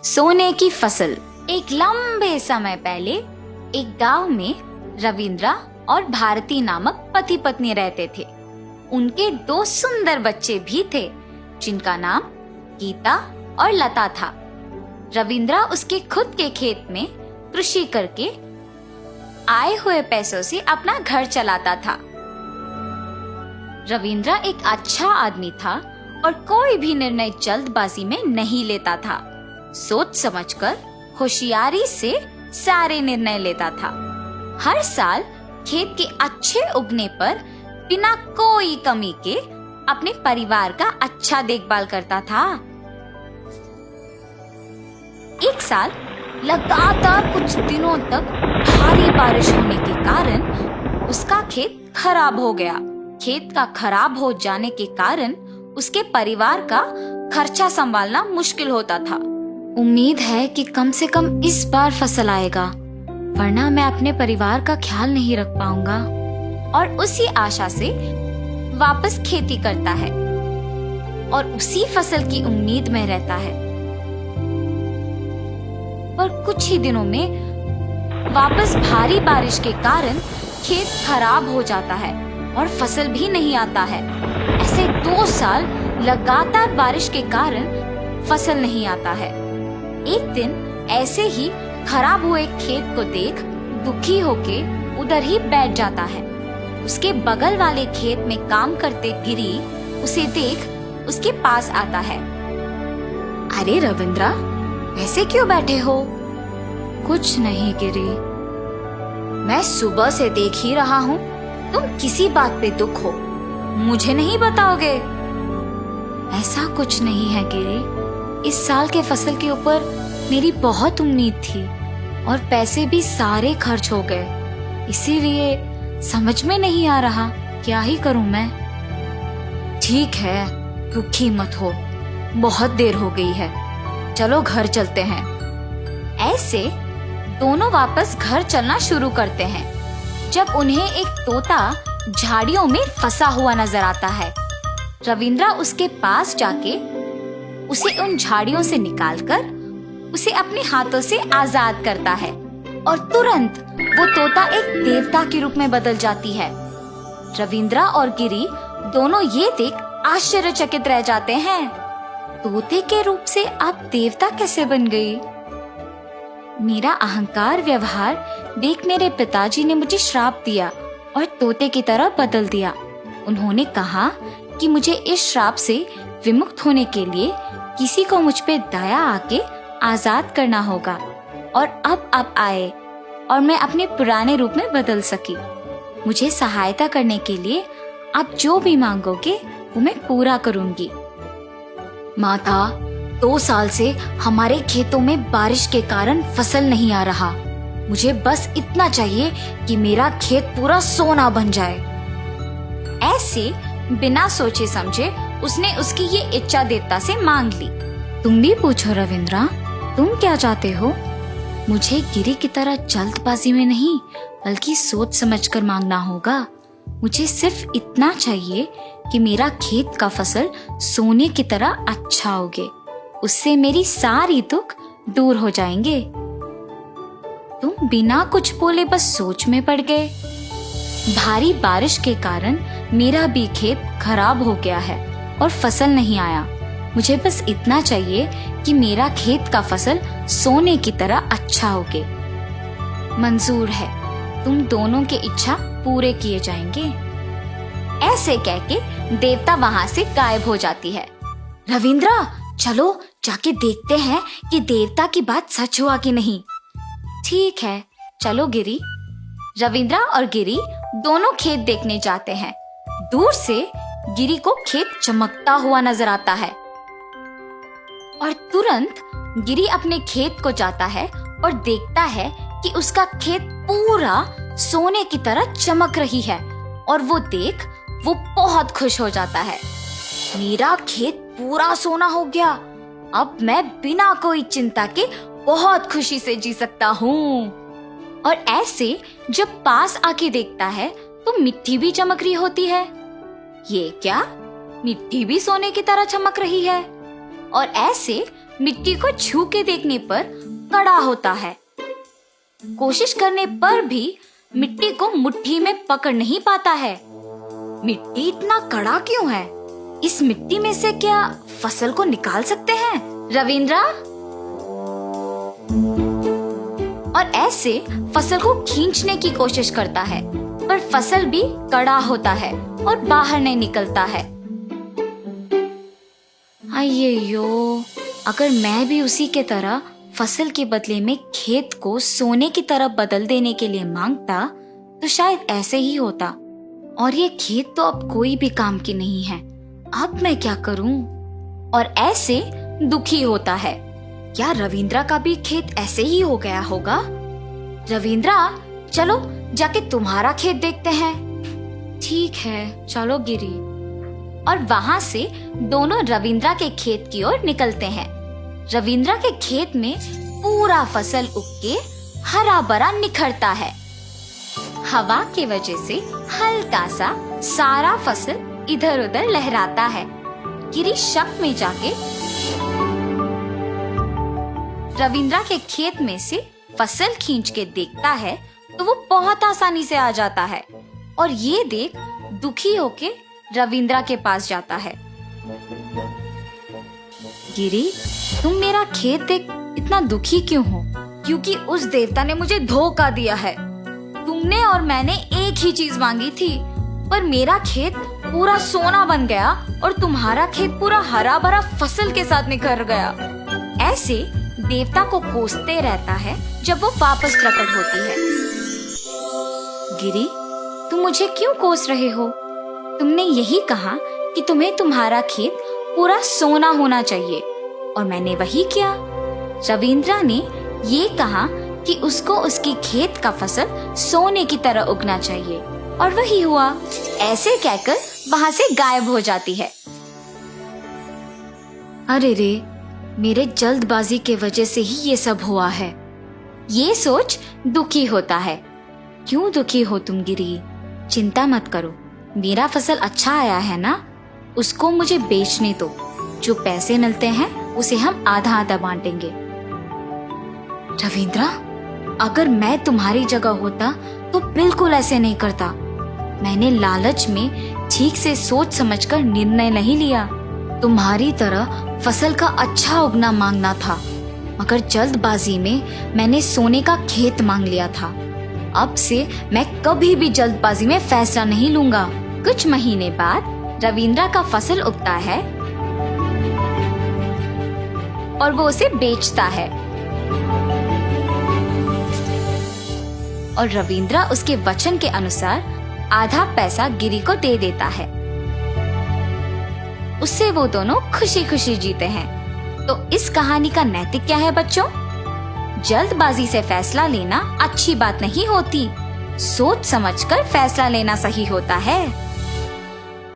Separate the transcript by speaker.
Speaker 1: सोने की फसल। एक लंबे समय पहले एक गांव में रविंद्रा और भारती नामक पति पत्नी रहते थे। उनके 2 सुंदर बच्चे भी थे जिनका नाम गीता और लता था। रविंद्रा उसके खुद के खेत में कृषि करके आए हुए पैसों से अपना घर चलाता था। रविंद्रा एक अच्छा आदमी था और कोई भी निर्णय जल्दबाजी में नहीं लेता था। सोच समझकर होशियारी से सारे निर्णय लेता था। हर साल खेत के अच्छे उगने पर बिना कोई कमी के अपने परिवार का अच्छा देखभाल करता था। एक साल लगातार कुछ दिनों तक भारी बारिश होने के कारण उसका खेत खराब हो गया। खेत का खराब हो जाने के कारण उसके परिवार का खर्चा संभालना मुश्किल होता था। उम्मीद है कि कम से कम इस बार फसल आएगा, वरना मैं अपने परिवार का ख्याल नहीं रख पाऊंगा। और उसी आशा से वापस खेती करता है और उसी फसल की उम्मीद में रहता है। पर कुछ ही दिनों में वापस भारी बारिश के कारण खेत खराब हो जाता है और फसल भी नहीं आता है। ऐसे 2 साल लगातार बारिश के कारण फसल नहीं आता है। एक दिन ऐसे ही खराब हुए खेत को देख दुखी होके उधर ही बैठ जाता है। उसके बगल वाले खेत में काम करते गिरी उसे देख उसके पास आता है। अरे रविंद्रा, ऐसे क्यों बैठे हो? कुछ नहीं गिरी, मैं सुबह से देख ही रहा हूँ तुम किसी बात पे दुख हो, मुझे नहीं बताओगे? ऐसा कुछ नहीं है गिरी, इस साल के फसल के ऊपर मेरी बहुत उम्मीद थी और पैसे भी सारे खर्च हो गए, इसीलिए समझ में नहीं आ रहा क्या ही करूं मैं। ठीक है, दुखी मत हो, बहुत देर हो गई है, चलो घर चलते हैं। ऐसे दोनों वापस घर चलना शुरू करते हैं जब उन्हें एक तोता झाड़ियों में फंसा हुआ नजर आता है। रविंद्रा उसके पास जाके उसे उन झाड़ियों से निकालकर उसे अपने हाथों से आजाद करता है और तुरंत वो तोता एक देवता के रूप में बदल जाती है। रविंद्रा और गिरी दोनों ये देख आश्चर्यचकित रह जाते हैं। तोते के रूप से आप देवता कैसे बन गई? मेरा अहंकार व्यवहार देख मेरे पिताजी ने मुझे श्राप दिया और तोते की तरह बदल दिया। उन्होंने कहा कि मुझे इस श्राप से विमुक्त होने के लिए किसी को मुझ पे दया आके आजाद करना होगा और अब आए और मैं अपने पुराने रूप में बदल सकी। मुझे सहायता करने के लिए आप जो भी मांगोगे वो मैं पूरा करूंगी। माता, 2 साल से हमारे खेतों में बारिश के कारण फसल नहीं आ रहा। मुझे बस इतना चाहिए कि मेरा खेत पूरा सोना बन जाए। ऐसे बिना सोचे समझे उसने उसकी ये इच्छा देवता से मांग ली। तुम भी पूछो रविंद्रा, तुम क्या चाहते हो? मुझे गिरी की तरह जल्दबाजी में नहीं बल्कि सोच समझकर मांगना होगा। मुझे सिर्फ इतना चाहिए कि मेरा खेत का फसल सोने की तरह अच्छा उगे, उससे मेरी सारी दुख दूर हो जाएंगे। तुम बिना कुछ बोले बस सोच में पड़ गए। भारी बारिश के कारण मेरा भी खेत खराब हो गया है और फसल नहीं आया। मुझे बस इतना चाहिए कि मेरा खेत का फसल सोने की तरह अच्छा होगे। मंजूर है, तुम दोनों की इच्छा पूरे किए जाएंगे। ऐसे कह के देवता वहां से गायब हो जाती है। रविंद्रा, चलो जाके देखते हैं कि देवता की बात सच हुआ कि नहीं। ठीक है, चलो गिरी। रविंद्रा और गिरी दोनों खेत देखने जाते हैं। दूर से गिरी को खेत चमकता हुआ नजर आता है और तुरंत गिरी अपने खेत को जाता है और देखता है कि उसका खेत पूरा सोने की तरह चमक रही है और वो देख वो बहुत खुश हो जाता है। मेरा खेत पूरा सोना हो गया, अब मैं बिना कोई चिंता के बहुत खुशी से जी सकता हूँ। और ऐसे जब पास आके देखता है तो मिट्टी भी चमक रही होती है। ये क्या, मिट्टी भी सोने की तरह चमक रही है। और ऐसे मिट्टी को छू के देखने पर कड़ा होता है। कोशिश करने पर भी मिट्टी को मुट्ठी में पकड़ नहीं पाता है। मिट्टी इतना कड़ा क्यों है? इस मिट्टी में से क्या फसल को निकाल सकते हैं? रविंद्रा? और ऐसे फसल को खींचने की कोशिश करता है, पर फसल भी कड़ा होता है और बाहर नहीं निकलता है। अय्यो, अगर मैं भी उसी के तरह फसल के बदले में खेत को सोने की तरफ बदल देने के लिए मांगता तो शायद ऐसे ही होता। और ये खेत तो अब कोई भी काम की नहीं है। अब मैं क्या करूं? और ऐसे दुखी होता है। क्या रविंद्रा का भी खेत ऐसे ही हो गया होगा? रविंद्रा, चलो जाके तुम्हारा खेत देखते हैं। ठीक है, चलो गिरी। और वहां से दोनों रविंद्रा के खेत की ओर निकलते हैं। रविंद्रा के खेत में पूरा फसल उग के हरा भरा निखरता है। हवा की वजह से हल्का सा सारा फसल इधर उधर लहराता है। गिरी शक में जाके रविंद्रा के खेत में से फसल खींच के देखता है तो वो बहुत आसानी से आ जाता है। और ये देख दुखी होके रविंद्रा के पास जाता है। गिरी, तुम मेरा खेत देख इतना दुखी क्यों हो? क्योंकि उस देवता ने मुझे धोखा दिया है। तुमने और मैंने एक ही चीज मांगी थी, पर मेरा खेत पूरा सोना बन गया और तुम्हारा खेत पूरा हरा भरा फसल के साथ निखर गया। ऐसे देवता को कोसते रहता है जब वो वापस प्रकट होती है। गिरी, तुम मुझे क्यों कोस रहे हो? तुमने यही कहा कि तुम्हें तुम्हारा खेत पूरा सोना होना चाहिए और मैंने वही किया। रविंद्रा ने ये कहा कि उसको उसकी खेत का फसल सोने की तरह उगना चाहिए और वही हुआ। ऐसे कहकर वहां से गायब हो जाती है। अरे रे, मेरे जल्दबाजी के वजह से ही ये सब हुआ है। ये सोच दुखी होता है। क्यों दुखी हो तुम गिरी? चिंता मत करो, मेरा फसल अच्छा आया है ना, उसको मुझे बेचने दो। जो पैसे मिलते हैं उसे हम आधा आधा बांटेंगे। रविंद्रा, अगर मैं तुम्हारी जगह होता तो बिल्कुल ऐसे नहीं करता। मैंने लालच में ठीक से सोच समझकर निर्णय नहीं लिया। तुम्हारी तरह फसल का अच्छा उगना मांगना था, मगर जल्दबाजी में मैंने सोने का खेत मांग लिया था। अब से मैं कभी भी जल्दबाजी में फैसला नहीं लूंगा। कुछ महीने बाद रविंद्रा का फसल उगता है और वो उसे बेचता है और रविंद्रा उसके वचन के अनुसार आधा पैसा गिरी को दे देता है। उससे वो दोनों खुशी खुशी जीते हैं। तो इस कहानी का नैतिक क्या है बच्चों? जल्दबाजी से फैसला लेना अच्छी बात नहीं होती। सोच समझकर फैसला लेना सही होता है।